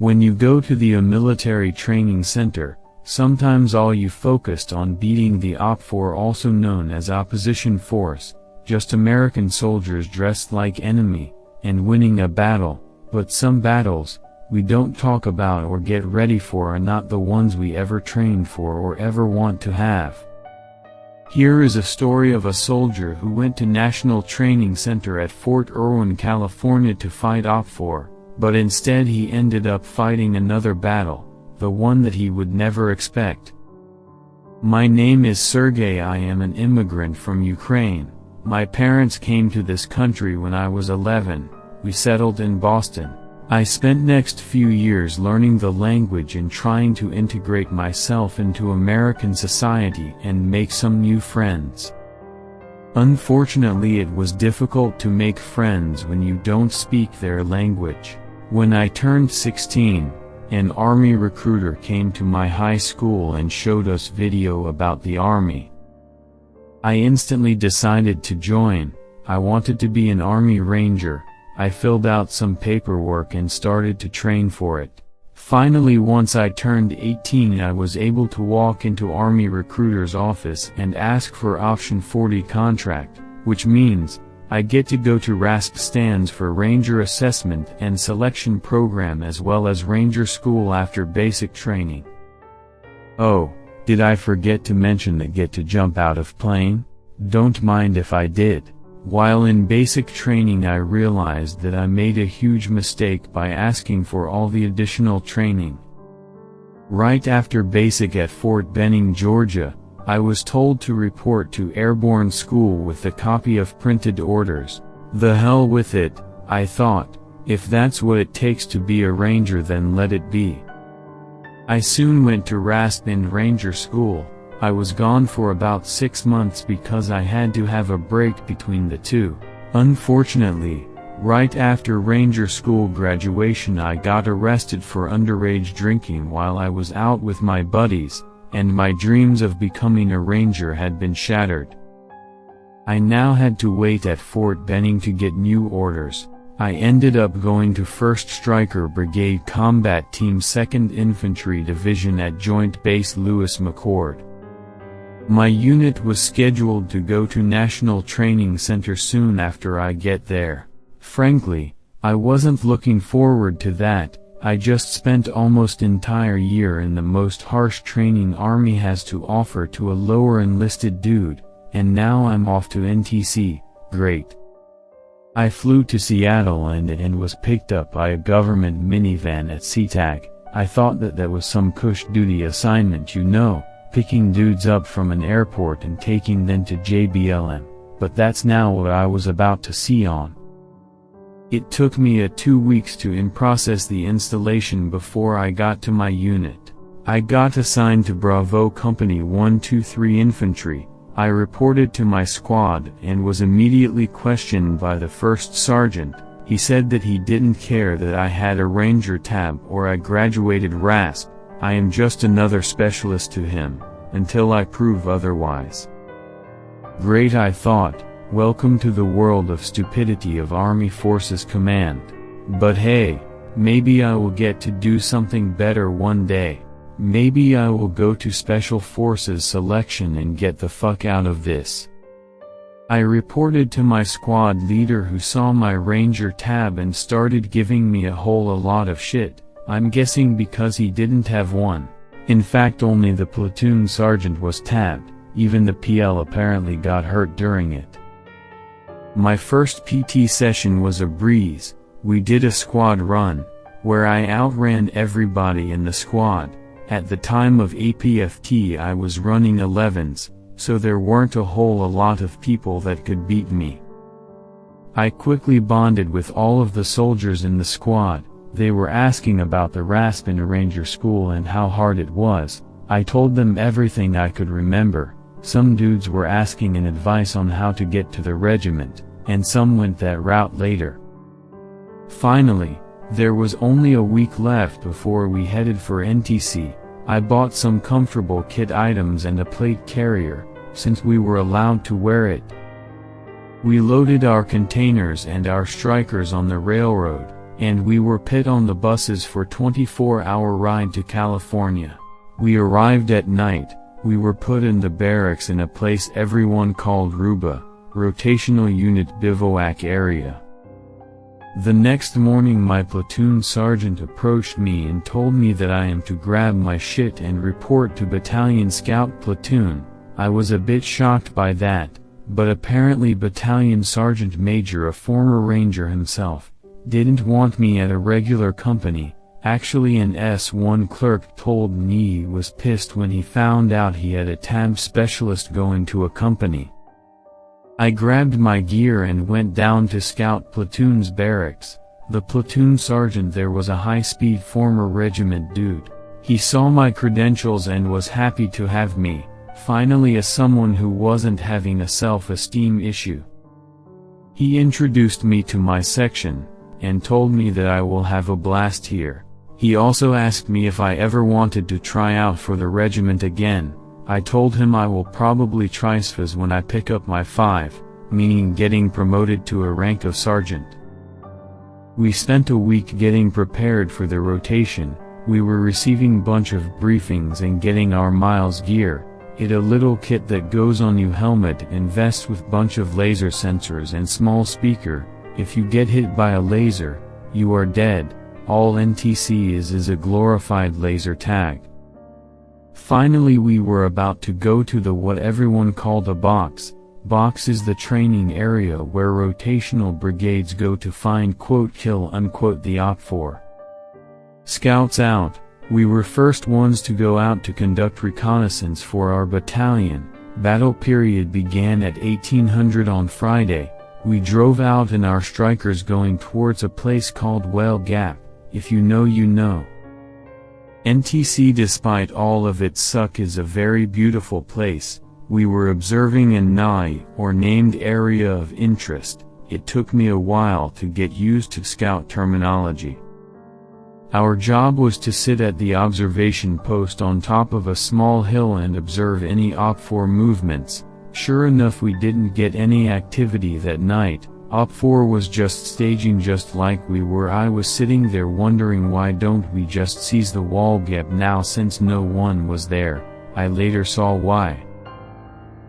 When you go to the military training center, sometimes all you focused on beating the OPFOR, also known as opposition force, just American soldiers dressed like enemy, and winning a battle, but some battles we don't talk about or get ready for are not the ones we ever trained for or ever want to have. Here is a story of a soldier who went to National Training Center at Fort Irwin, California to fight OPFOR, but instead he ended up fighting another battle, the one that he would never expect. My name is Sergey. I am an immigrant from Ukraine. My parents came to this country when I was 11. We settled in Boston. I spent next few years learning the language and trying to integrate myself into American society and make some new friends. Unfortunately, it was difficult to make friends when you don't speak their language. When I turned 16, an Army recruiter came to my high school and showed us video about the Army. I instantly decided to join. I wanted to be an Army Ranger. I filled out some paperwork and started to train for it. Finally, once I turned 18, I was able to walk into Army recruiter's office and ask for Option 40 contract, which means I get to go to RASP, stands for Ranger Assessment and Selection Program, as well as Ranger School after basic training. Oh, did I forget to mention the get to jump out of plane? Don't mind if I did. While in basic training, I realized that I made a huge mistake by asking for all the additional training. Right after basic at Fort Benning, Georgia, I was told to report to Airborne School with a copy of printed orders. The hell with it, I thought. If that's what it takes to be a Ranger, then let it be. I soon went to RASP and Ranger School. I was gone for about 6 months because I had to have a break between the two. Unfortunately, right after Ranger School graduation, I got arrested for underage drinking while I was out with my buddies, and my dreams of becoming a Ranger had been shattered. I now had to wait at Fort Benning to get new orders. I ended up going to 1st Stryker Brigade Combat Team 2nd Infantry Division at Joint Base Lewis McChord. My unit was scheduled to go to National Training Center soon after I get there. Frankly, I wasn't looking forward to that. I just spent almost entire year in the most harsh training Army has to offer to a lower enlisted dude, and now I'm off to NTC. Great. I flew to Seattle and was picked up by a government minivan at SeaTac. I thought that was some cush duty assignment, you know, picking dudes up from an airport and taking them to JBLM, but that's now what I was about to see on. It took me 2 weeks to in-process the installation before I got to my unit. I got assigned to Bravo Company 123 Infantry. I reported to my squad and was immediately questioned by the first sergeant. He said that he didn't care that I had a Ranger tab or I graduated RASP. I am just another specialist to him, until I prove otherwise. Great, I thought. Welcome to the world of stupidity of Army Forces Command. But hey, maybe I will get to do something better one day. Maybe I will go to Special Forces selection and get the fuck out of this. I reported to my squad leader, who saw my Ranger tab and started giving me a whole lot of shit. I'm guessing because he didn't have one. In fact, only the platoon sergeant was tabbed. Even the PL apparently got hurt during it. My first PT session was a breeze. We did a squad run, where I outran everybody in the squad. At the time of APFT I was running 11s, so there weren't a whole lot of people that could beat me. I quickly bonded with all of the soldiers in the squad. They were asking about the RASP and Ranger School and how hard it was. I told them everything I could remember. Some dudes were asking an advice on how to get to the regiment, and some went that route later. Finally, there was only a week left before we headed for NTC. I bought some comfortable kit items and a plate carrier, since we were allowed to wear it. We loaded our containers and our Strykers on the railroad, and we were put on the buses for 24-hour ride to California. We arrived at night. We were put in the barracks in a place everyone called Ruba, Rotational Unit Bivouac Area. The next morning my platoon sergeant approached me and told me that I am to grab my shit and report to Battalion Scout Platoon. I was a bit shocked by that, but apparently Battalion Sergeant Major, a former Ranger himself, didn't want me at a regular company. Actually, an S1 clerk told me he was pissed when he found out he had a tab specialist going to a company. I grabbed my gear and went down to Scout Platoon's barracks. The platoon sergeant there was a high-speed former regiment dude. He saw my credentials and was happy to have me, finally, as someone who wasn't having a self-esteem issue. He introduced me to my section, and told me that I will have a blast here. He also asked me if I ever wanted to try out for the regiment again. I told him I will probably try SFAS when I pick up my 5, meaning getting promoted to a rank of sergeant. We spent a week getting prepared for the rotation. We were receiving bunch of briefings and getting our miles gear, a little kit that goes on you, helmet and vest with bunch of laser sensors and small speaker. If you get hit by a laser, you are dead. All NTC is a glorified laser tag. Finally, we were about to go to the what everyone called a box. Box is the training area where rotational brigades go to find quote kill unquote the OPFOR. Scouts out. We were first ones to go out to conduct reconnaissance for our battalion. Battle period began at 1800 on Friday. We drove out in our strikers going towards a place called Whale Gap. If you know, you know. NTC, despite all of its suck, is a very beautiful place. We were observing an NAI, or Named Area of Interest. It took me a while to get used to scout terminology. Our job was to sit at the observation post on top of a small hill and observe any OPFOR movements. Sure enough, we didn't get any activity that night. OPFOR was just staging just like we were. I was sitting there wondering why don't we just seize the wall gap now since no one was there. I later saw why.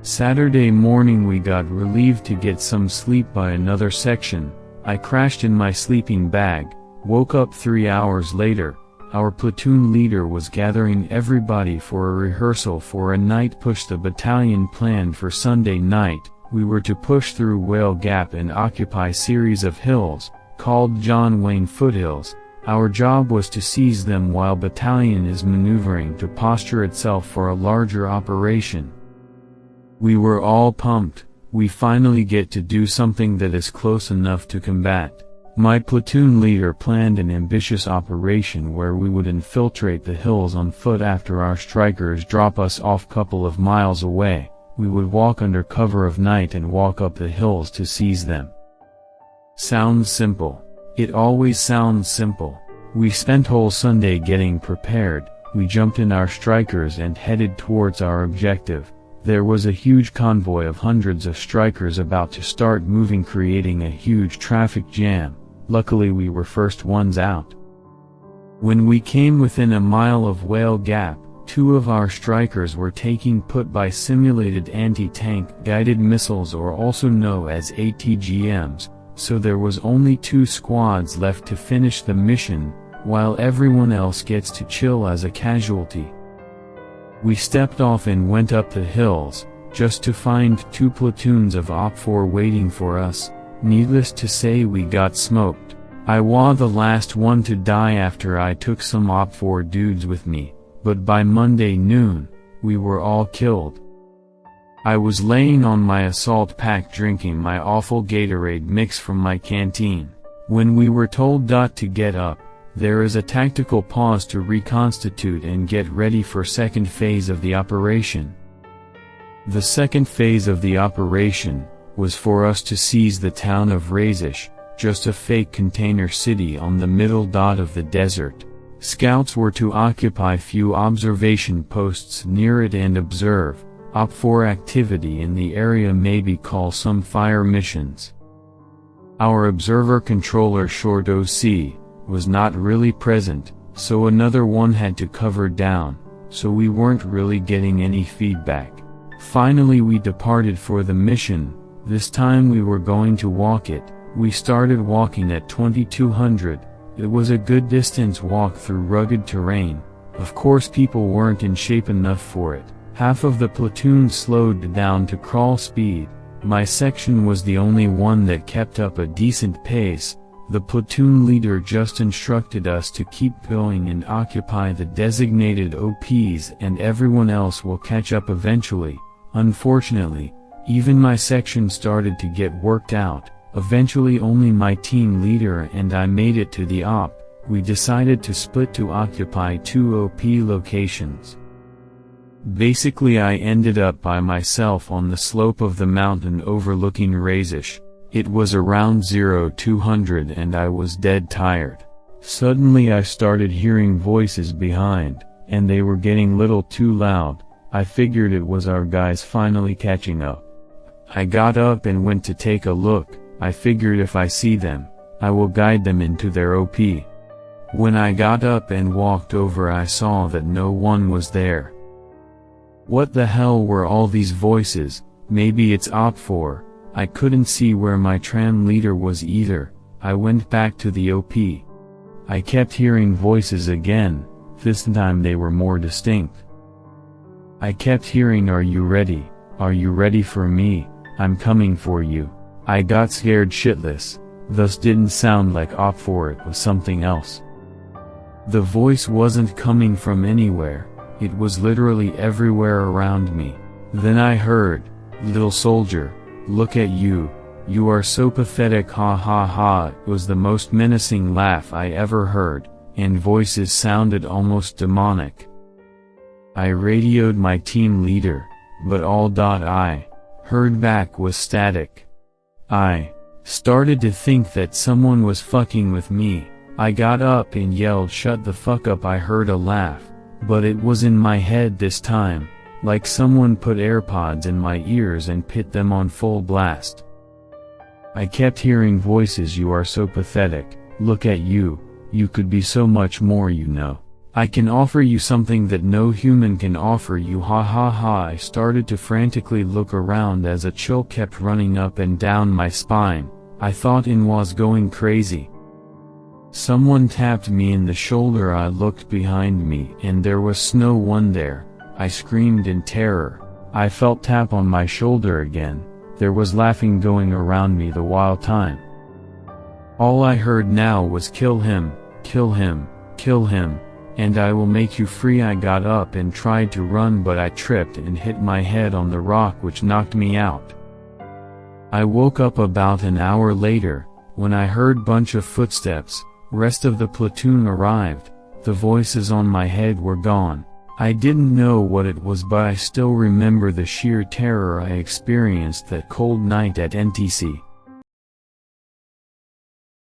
Saturday morning we got relieved to get some sleep by another section. I crashed in my sleeping bag, woke up 3 hours later. Our platoon leader was gathering everybody for a rehearsal for a night push the battalion planned for Sunday night. We were to push through Whale Gap and occupy series of hills, called John Wayne Foothills. Our job was to seize them while battalion is maneuvering to posture itself for a larger operation. We were all pumped. We finally get to do something that is close enough to combat. My platoon leader planned an ambitious operation where we would infiltrate the hills on foot after our strikers drop us off couple of miles away. We would walk under cover of night and walk up the hills to seize them. Sounds simple. It always sounds simple. We spent whole Sunday getting prepared. We jumped in our strikers and headed towards our objective. There was a huge convoy of hundreds of strikers about to start moving, creating a huge traffic jam. Luckily we were first ones out. When we came within a mile of Whale Gap, 2 of our strikers were taking put by simulated anti-tank guided missiles, or also known as ATGMs, so there was only 2 squads left to finish the mission, while everyone else gets to chill as a casualty. We stepped off and went up the hills, just to find 2 platoons of OPFOR waiting for us. Needless to say, we got smoked. I was the last one to die after I took some OPFOR dudes with me. But by Monday noon, we were all killed. I was laying on my assault pack drinking my awful Gatorade mix from my canteen. When we were told to get up, there is a tactical pause to reconstitute and get ready for second phase of the operation. The second phase of the operation was for us to seize the town of Razish, just a fake container city on the middle of the desert. Scouts were to occupy few observation posts near it and observe. OPFOR activity in the area, maybe call some fire missions. Our observer controller short OC, was not really present, so another one had to cover down, so we weren't really getting any feedback. Finally we departed for the mission. This time we were going to walk it. We started walking at 2200. It was a good distance walk through rugged terrain. Of course people weren't in shape enough for it. Half of the platoon slowed down to crawl speed. My section was the only one that kept up a decent pace. The platoon leader just instructed us to keep going and occupy the designated OPs, and everyone else will catch up eventually. Unfortunately, even my section started to get worked out. Eventually only my team leader and I made it to the op. We decided to split to occupy 2 OP locations. Basically I ended up by myself on the slope of the mountain overlooking Razish. It was around 0200 and I was dead tired. Suddenly I started hearing voices behind, and they were getting little too loud. I figured it was our guys finally catching up. I got up and went to take a look. I figured if I see them, I will guide them into their OP. When I got up and walked over I saw that no one was there. What the hell were all these voices? Maybe it's OP4. I couldn't see where my tram leader was either. I went back to the OP. I kept hearing voices again. This time they were more distinct. I kept hearing, "Are you ready? Are you ready for me? I'm coming for you." I got scared shitless. Thus didn't sound like OP4, it was something else. The voice wasn't coming from anywhere. It was literally everywhere around me. Then I heard, "Little soldier, look at you. You are so pathetic, ha ha ha." It was the most menacing laugh I ever heard, and voices sounded almost demonic. I radioed my team leader, but all I heard back was static. I started to think that someone was fucking with me. I got up and yelled, "Shut the fuck up." I heard a laugh, but it was in my head this time, like someone put AirPods in my ears and put them on full blast. I kept hearing voices, "You are so pathetic, look at you, you could be so much more, you know. I can offer you something that no human can offer you, ha ha ha." I started to frantically look around as a chill kept running up and down my spine. I thought I was going crazy. Someone tapped me in the shoulder. I looked behind me and there was no one there. I screamed in terror. I felt tap on my shoulder again. There was laughing going around me the while time. All I heard now was, "Kill him, kill him, kill him, and I will make you free." I got up and tried to run, but I tripped and hit my head on the rock, which knocked me out. I woke up about an hour later, when I heard bunch of footsteps. Rest of the platoon arrived. The voices on my head were gone. I didn't know what it was, but I still remember the sheer terror I experienced that cold night at NTC.